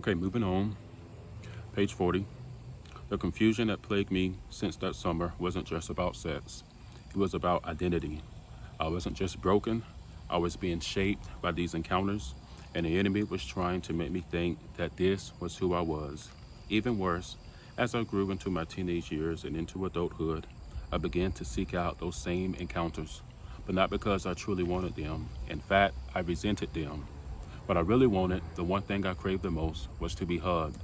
Okay, moving on. Page 40. The confusion that plagued me since that summer wasn't just about sex. It was about identity. I wasn't just broken. I was being shaped by these encounters, and the enemy was trying to make me think that this was who I was. Even worse, as I grew into my teenage years and into adulthood, I began to seek out those same encounters, but not because I truly wanted them. In fact, I resented them. What I really wanted, the one thing I craved the most, was to be hugged.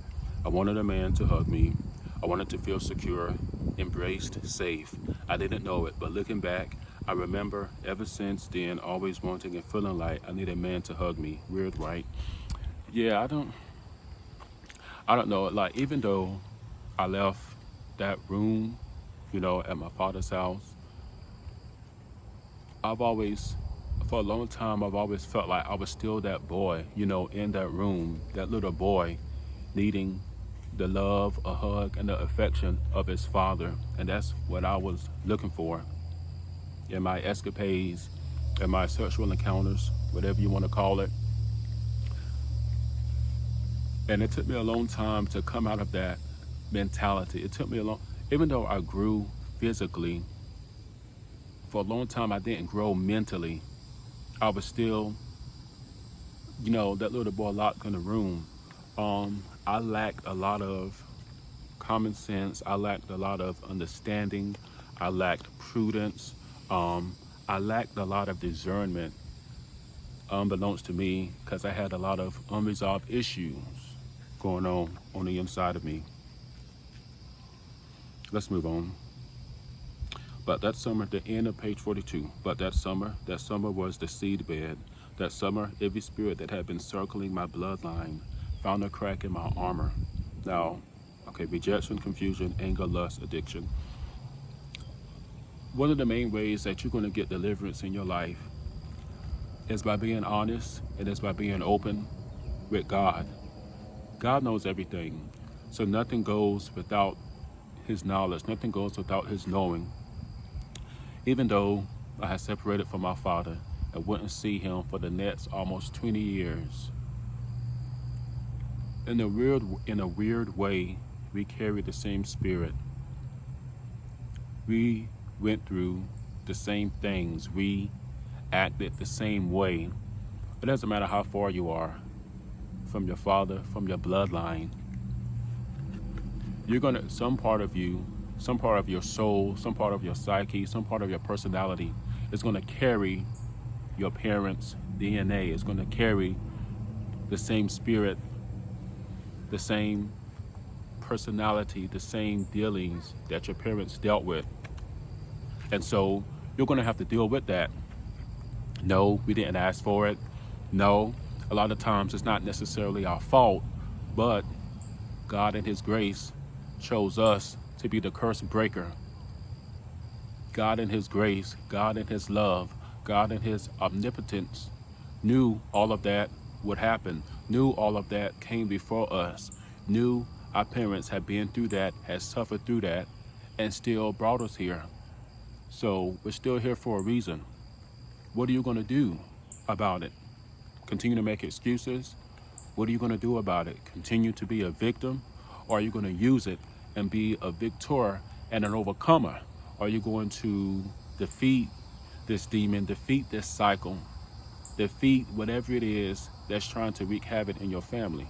I wanted a man to hug me. I wanted to feel secure, embraced, safe. I didn't know it, but looking back, I remember ever since then always wanting and feeling like I need a man to hug me. Weird, right? Yeah, I don't know. Like, even though I left that room, at my father's house, I've always, for a long time, I've always felt like I was still that boy, in that room, that little boy needing the love, a hug, and the affection of his father. And that's what I was looking for in my escapades, in my sexual encounters, whatever you want to call it. And it took me a long time to come out of that mentality. It took me even though I grew physically, for a long time I didn't grow mentally. I was still, that little boy locked in the room. I lacked a lot of common sense. I lacked a lot of understanding. I lacked prudence. I lacked a lot of discernment, unbeknownst to me, because I had a lot of unresolved issues going on the inside of me. Let's move on. But that summer, the end of page 42, but that summer was the seedbed. That summer, every spirit that had been circling my bloodline found a crack in my armor. Now, okay, rejection, confusion, anger, lust, addiction. One of the main ways that you're going to get deliverance in your life is by being honest, and is by being open with God. God knows everything, so nothing goes without his knowledge. Nothing goes without his knowing. Even though I had separated from my father and wouldn't see him for the next almost 20 years, in a weird way, we carry the same spirit. We went through the same things. We acted the same way. It doesn't matter how far you are from your father, from your bloodline. Some part of you, some part of your soul, some part of your psyche, some part of your personality is going to carry your parents' DNA. It's going to carry the same spirit, the same personality, the same dealings that your parents dealt with. And so you're going to have to deal with that. No, we didn't ask for it. No, a lot of times it's not necessarily our fault, but God in his grace chose us to be the curse breaker. God in his grace, God in his love, God in his omnipotence knew all of that would happen, knew all of that came before us, knew our parents had been through that, had suffered through that, and still brought us here. So we're still here for a reason. What are you going to do about it? Continue to make excuses? What are you going to do about it? Continue to be a victim? Or are you going to use it and be a victor and an overcomer? Are you going to defeat this demon, defeat this cycle, defeat whatever it is that's trying to wreak havoc in your family?